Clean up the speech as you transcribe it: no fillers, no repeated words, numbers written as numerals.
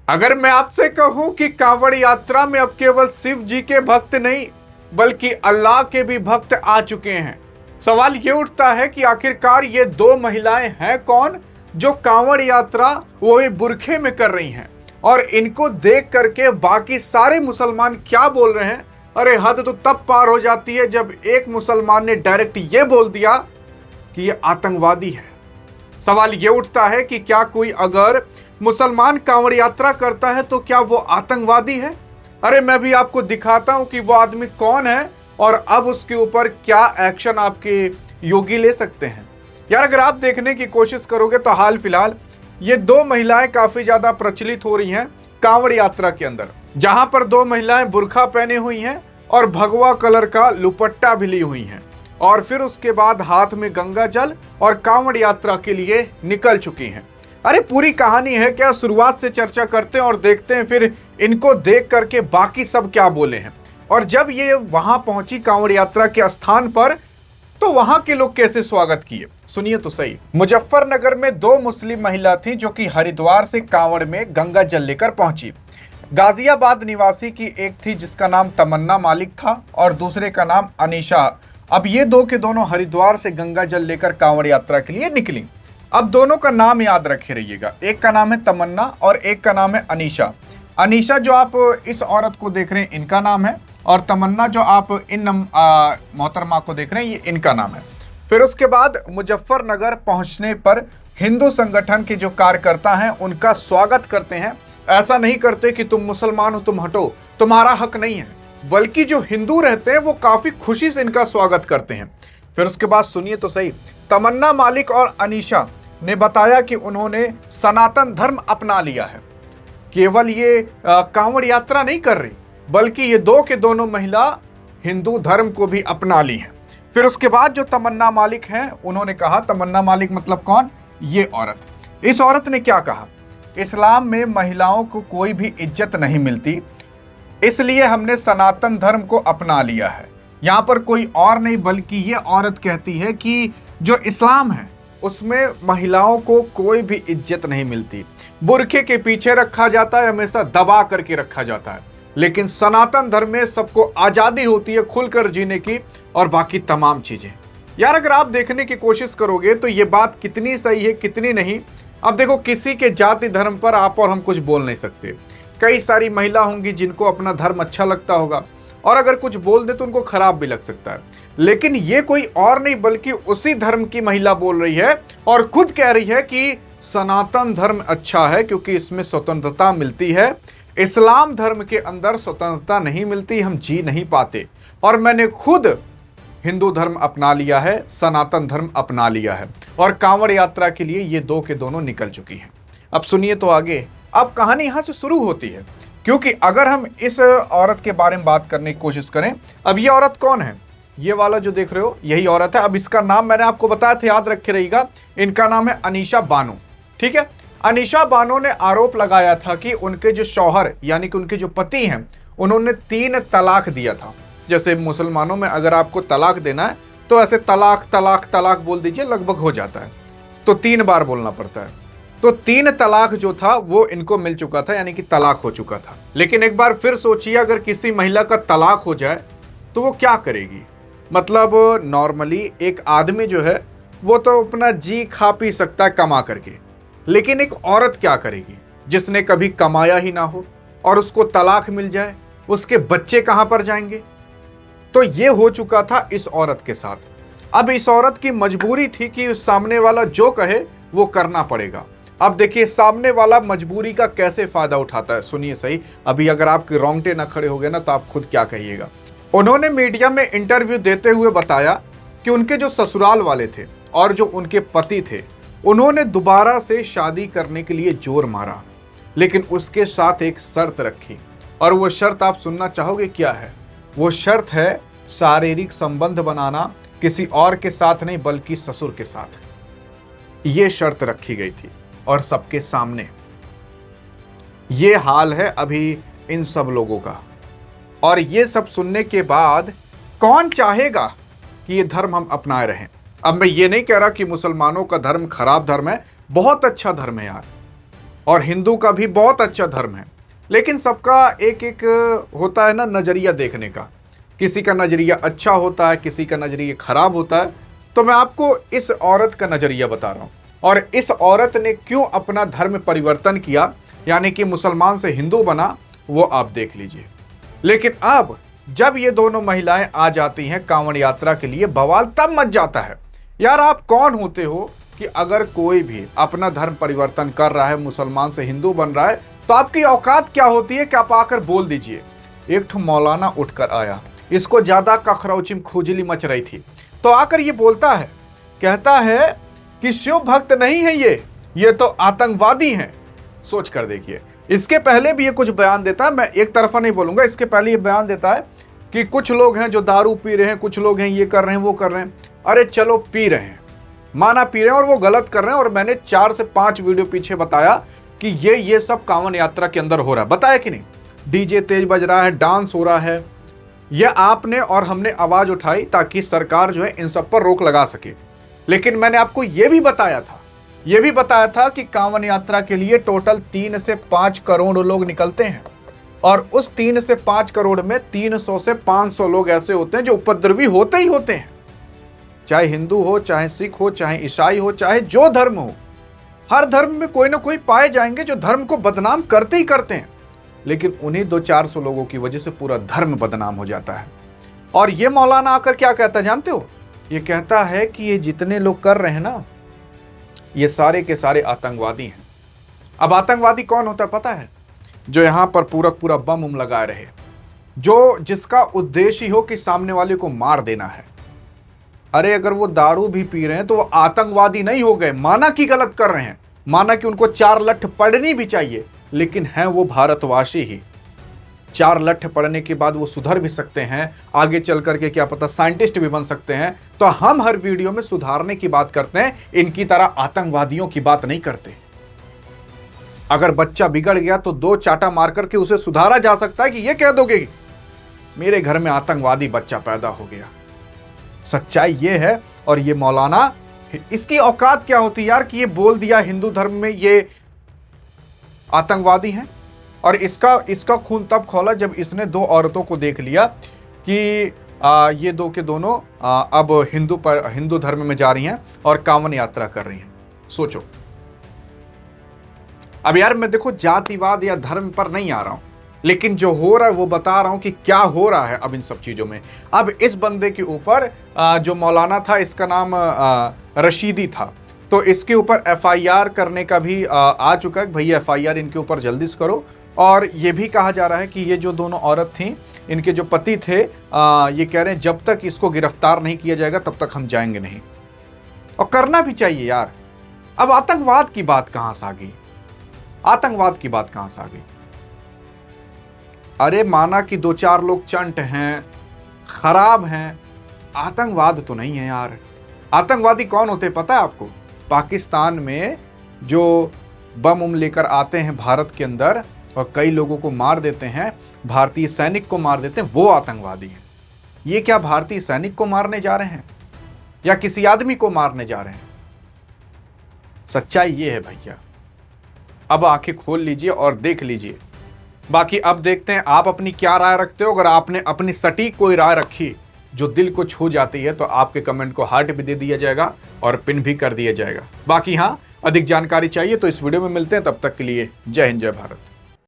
अगर मैं आपसे कहूं कि कांवड़ यात्रा में अब केवल शिव जी के भक्त नहीं बल्कि अल्लाह के भी भक्त आ चुके हैं, सवाल ये उठता है कि आखिरकार ये दो महिलाएं हैं कौन जो कांवड़ यात्रा वो भी बुरखे में कर रही हैं। और इनको देख करके बाकी सारे मुसलमान क्या बोल रहे हैं। अरे हद तो तब पार हो जाती है जब एक मुसलमान ने डायरेक्ट ये बोल दिया कि ये आतंकवादी है। सवाल ये उठता है कि क्या कोई अगर मुसलमान कांवड़ यात्रा करता है तो क्या वो आतंकवादी है। अरे मैं भी आपको दिखाता हूं कि वो आदमी कौन है और अब उसके ऊपर क्या एक्शन आपके योगी ले सकते हैं। यार अगर आप देखने की कोशिश करोगे तो हाल फिलहाल ये दो महिलाएं काफी ज्यादा प्रचलित हो रही हैं कांवड़ यात्रा के अंदर, जहां पर दो महिलाएं बुर्खा पहने हुई हैं और भगवा कलर का दुपट्टा भी ली हुई हैं और फिर उसके बाद हाथ में गंगा जल और कांवड़ यात्रा के लिए निकल चुकी हैं। अरे पूरी कहानी है क्या, शुरुआत से चर्चा करते हैं और देखते हैं फिर इनको देख करके बाकी सब क्या बोले हैं। और जब ये वहां पहुंची कांवड़ यात्रा के स्थान पर तो वहां के लोग कैसे स्वागत किए, सुनिए तो सही। मुजफ्फरनगर में दो मुस्लिम महिला थी जो कि हरिद्वार से कांवड़ में गंगा जल लेकर पहुंची। गाजियाबाद निवासी की एक थी जिसका नाम तमन्ना मालिक था और दूसरे का नाम अनीशा। अब ये दो के दोनों हरिद्वार से गंगा जल लेकर कांवड़ यात्रा के लिए निकली। अब दोनों का नाम याद रखे रहिएगा, एक का नाम है तमन्ना और एक का नाम है अनीशा। अनीशा जो आप इस औरत को देख रहे हैं इनका नाम है और तमन्ना जो आप इन मोहतरमा को देख रहे हैं ये इनका नाम है। फिर उसके बाद मुजफ्फरनगर पहुंचने पर हिंदू संगठन के जो कार्यकर्ता हैं उनका स्वागत करते हैं। ऐसा नहीं करते कि तुम मुसलमान हो तुम हटो, तुम्हारा हक नहीं है, बल्कि जो हिंदू रहते हैं वो काफी खुशी से इनका स्वागत करते हैं। फिर उसके बाद सुनिए तो सही, तमन्ना मालिक और अनीशा ने बताया कि उन्होंने सनातन धर्म अपना लिया है। केवल ये कांवड़ यात्रा नहीं कर रही बल्कि ये दो के दोनों महिला हिंदू धर्म को भी अपना ली हैं। फिर उसके बाद जो तमन्ना मालिक हैं उन्होंने कहा, तमन्ना मालिक मतलब कौन, ये औरत। इस औरत ने क्या कहा, इस्लाम में महिलाओं को कोई भी इज्जत नहीं मिलती, इसलिए हमने सनातन धर्म को अपना लिया है। यहां पर कोई और नहीं बल्कि ये औरत कहती है कि जो इस्लाम है उसमें महिलाओं को कोई भी इज्जत नहीं मिलती, बुरखे के पीछे रखा जाता है, हमेशा दबा करके रखा जाता है। लेकिन सनातन धर्म में सबको आजादी होती है खुलकर जीने की और बाकी तमाम चीजें। यार अगर आप देखने की कोशिश करोगे तो ये बात कितनी सही है कितनी नहीं। अब देखो, किसी के जाति धर्म पर आप और हम कुछ बोल नहीं सकते। कई सारी महिला होंगी जिनको अपना धर्म अच्छा लगता होगा और अगर कुछ बोल दे तो उनको खराब भी लग सकता है। लेकिन ये कोई और नहीं बल्कि उसी धर्म की महिला बोल रही है और खुद कह रही है कि सनातन धर्म अच्छा है क्योंकि इसमें स्वतंत्रता मिलती है। इस्लाम धर्म के अंदर स्वतंत्रता नहीं मिलती, हम जी नहीं पाते। और मैंने खुद हिंदू धर्म अपना लिया है, सनातन धर्म अपना लिया है। और कांवड़ यात्रा के लिए ये दो के दोनों निकल चुकी हैं। अब सुनिए तो आगे, अब कहानी यहां से शुरू होती है क्योंकि अगर हम इस औरत के बारे में बात करने की कोशिश करें, अब ये औरत कौन है, ये वाला जो देख रहे हो यही औरत है। अब इसका नाम मैंने आपको बताया था, याद रखे रहिएगा, इनका नाम है अनीशा बानो। ठीक है, अनीशा बानो ने आरोप लगाया था कि उनके जो शौहर यानी कि उनके जो पति हैं उन्होंने 3 तलाक दिया था। जैसे मुसलमानों में अगर आपको तलाक देना है तो ऐसे तलाक तलाक तलाक बोल दीजिए, लगभग हो जाता है, तो 3 बार बोलना पड़ता है। तो 3 तलाक जो था वो इनको मिल चुका था, यानी कि तलाक हो चुका था। लेकिन एक बार फिर सोचिए, अगर किसी महिला का तलाक हो जाए तो वो क्या करेगी। मतलब नॉर्मली एक आदमी जो है वो तो अपना जी खा पी सकता है कमा करके, लेकिन एक औरत क्या करेगी जिसने कभी कमाया ही ना हो और उसको तलाक मिल जाए, उसके बच्चे कहां पर जाएंगे। तो ये हो चुका था इस औरत के साथ। अब इस औरत की मजबूरी थी कि सामने वाला जो कहे वो करना पड़ेगा। अब देखिए सामने वाला मजबूरी का कैसे फायदा उठाता है, सुनिए सही। अभी अगर आपके रोंगटे ना खड़े हो गए ना तो आप खुद क्या कहिएगा। उन्होंने मीडिया में इंटरव्यू देते हुए बताया कि उनके जो ससुराल वाले थे और जो उनके पति थे उन्होंने दोबारा से शादी करने के लिए जोर मारा, लेकिन उसके साथ एक शर्त रखी। और वो शर्त आप सुनना चाहोगे क्या है। वो शर्त है शारीरिक संबंध बनाना, किसी और के साथ नहीं बल्कि ससुर के साथ। ये शर्त रखी गई थी और सबके सामने। ये हाल है अभी इन सब लोगों का। और ये सब सुनने के बाद कौन चाहेगा कि ये धर्म हम अपनाए रहें। अब मैं ये नहीं कह रहा कि मुसलमानों का धर्म खराब धर्म है, बहुत अच्छा धर्म है यार। और हिंदू का भी बहुत अच्छा धर्म है, लेकिन सबका एक एक होता है ना नजरिया देखने का। किसी का नजरिया अच्छा होता है, किसी का नजरिया खराब होता है। तो मैं आपको इस औरत का नजरिया बता रहा हूं, और इस औरत ने क्यों अपना धर्म परिवर्तन किया, यानी कि मुसलमान से हिंदू बना, वो आप देख लीजिए। लेकिन अब जब ये दोनों महिलाएं आ जाती हैं कांवड़ यात्रा के लिए, बवाल तब मच जाता है। यार आप कौन होते हो कि अगर कोई भी अपना धर्म परिवर्तन कर रहा है, मुसलमान से हिंदू बन रहा है, तो आपकी औकात क्या होती है कि आप आकर बोल दीजिए। एक ठो मौलाना उठकर आया, इसको ज्यादा कखरौचिम खुजली मच रही थी, तो आकर ये बोलता है, कहता है कि शिव भक्त नहीं है ये तो आतंकवादी हैं। सोच कर देखिए, इसके पहले भी ये कुछ बयान देता है, मैं एक तरफा नहीं बोलूंगा, इसके पहले ये बयान देता है कि कुछ लोग हैं जो दारू पी रहे हैं, कुछ लोग हैं ये कर रहे हैं वो कर रहे हैं। अरे चलो पी रहे हैं, माना पी रहे हैं और वो गलत कर रहे हैं, और मैंने 4 से 5 वीडियो पीछे बताया कि ये सब कांवड़ यात्रा के अंदर हो रहा है, बताया कि नहीं। डीजे तेज बज रहा है, डांस हो रहा है, यह आपने और हमने आवाज उठाई ताकि सरकार जो है इन सब पर रोक लगा सके। लेकिन मैंने आपको यह भी बताया था कि कांवड़ यात्रा के लिए टोटल 3 से 5 करोड़ लोग निकलते हैं, और उस 3 से 5 करोड़ में 300 से 500 लोग ऐसे होते हैं जो उपद्रवी होते ही होते हैं। चाहे हिंदू हो, चाहे सिख हो, चाहे ईसाई हो, चाहे जो धर्म हो, हर धर्म में कोई ना कोई पाए जाएंगे जो धर्म को बदनाम करते ही करते हैं। लेकिन उन्हीं 200-400 लोगों की वजह से पूरा धर्म बदनाम हो जाता है। और ये मौलाना आकर क्या कहता है जानते हो? ये कहता है कि ये जितने लोग कर रहे हैं ना, ये सारे के सारे आतंकवादी हैं। अब आतंकवादी कौन होता है पता है? जो यहां पर पूरा बम लगाए रहे, जो जिसका उद्देश्य ही हो कि सामने वाले को मार देना है। अरे अगर वो दारू भी पी रहे हैं तो वो आतंकवादी नहीं हो गए, माना कि गलत कर रहे हैं, माना कि उनको 4 लठ पड़नी भी चाहिए, लेकिन हैं वो भारतवासी ही। 4 लठ पड़ने के बाद वो सुधर भी सकते हैं, आगे चल करके क्या पता साइंटिस्ट भी बन सकते हैं। तो हम हर वीडियो में सुधारने की बात करते हैं, इनकी तरह आतंकवादियों की बात नहीं करते। अगर बच्चा बिगड़ गया तो 2 चाटा मार करके उसे सुधारा जा सकता है कि ये कह दोगे कि मेरे घर में आतंकवादी बच्चा पैदा हो गया। सच्चाई ये है। और ये मौलाना, इसकी औकात क्या होती यार कि ये बोल दिया हिंदू धर्म में ये आतंकवादी हैं। और इसका खून तब खौला जब इसने 2 औरतों को देख लिया कि ये 2 के दोनों अब हिंदू धर्म में जा रही हैं और कांवड़ यात्रा कर रही हैं। सोचो। अब यार मैं देखो जातिवाद या धर्म पर नहीं आ रहा हूं, लेकिन जो हो रहा है वो बता रहा हूं कि क्या हो रहा है अब इन सब चीजों में। अब इस बंदे के ऊपर जो मौलाना था, इसका नाम रशीदी था, तो इसके ऊपर एफआईआर करने का भी आ चुका है। भैया एफआईआर इनके ऊपर जल्दी से करो। और ये भी कहा जा रहा है कि ये जो दोनों औरत थी, इनके जो पति थे, ये कह रहे हैं जब तक इसको गिरफ्तार नहीं किया जाएगा तब तक हम जाएंगे नहीं। और करना भी चाहिए यार। अब आतंकवाद की बात कहां से आ गई? आतंकवाद की बात कहां से आ गई? अरे माना कि 2-4 लोग चंट हैं, खराब हैं, आतंकवाद तो नहीं है यार। आतंकवादी कौन होते पता है आपको? पाकिस्तान में जो बम लेकर आते हैं भारत के अंदर और कई लोगों को मार देते हैं, भारतीय सैनिक को मार देते हैं, वो आतंकवादी हैं। ये क्या भारतीय सैनिक को मारने जा रहे हैं या किसी आदमी को मारने जा रहे हैं? सच्चाई ये है भैया। अब आंखें खोल लीजिए और देख लीजिए। बाकी अब देखते हैं आप अपनी क्या राय रखते हो। अगर आपने अपनी सटीक कोई राय रखी जो दिल को छू जाती है तो आपके कमेंट को हार्ट भी दे दिया जाएगा और पिन भी कर दिया जाएगा। बाकी हाँ, अधिक जानकारी चाहिए तो इस वीडियो में मिलते हैं। तब तक के लिए जय हिंद, जय भारत।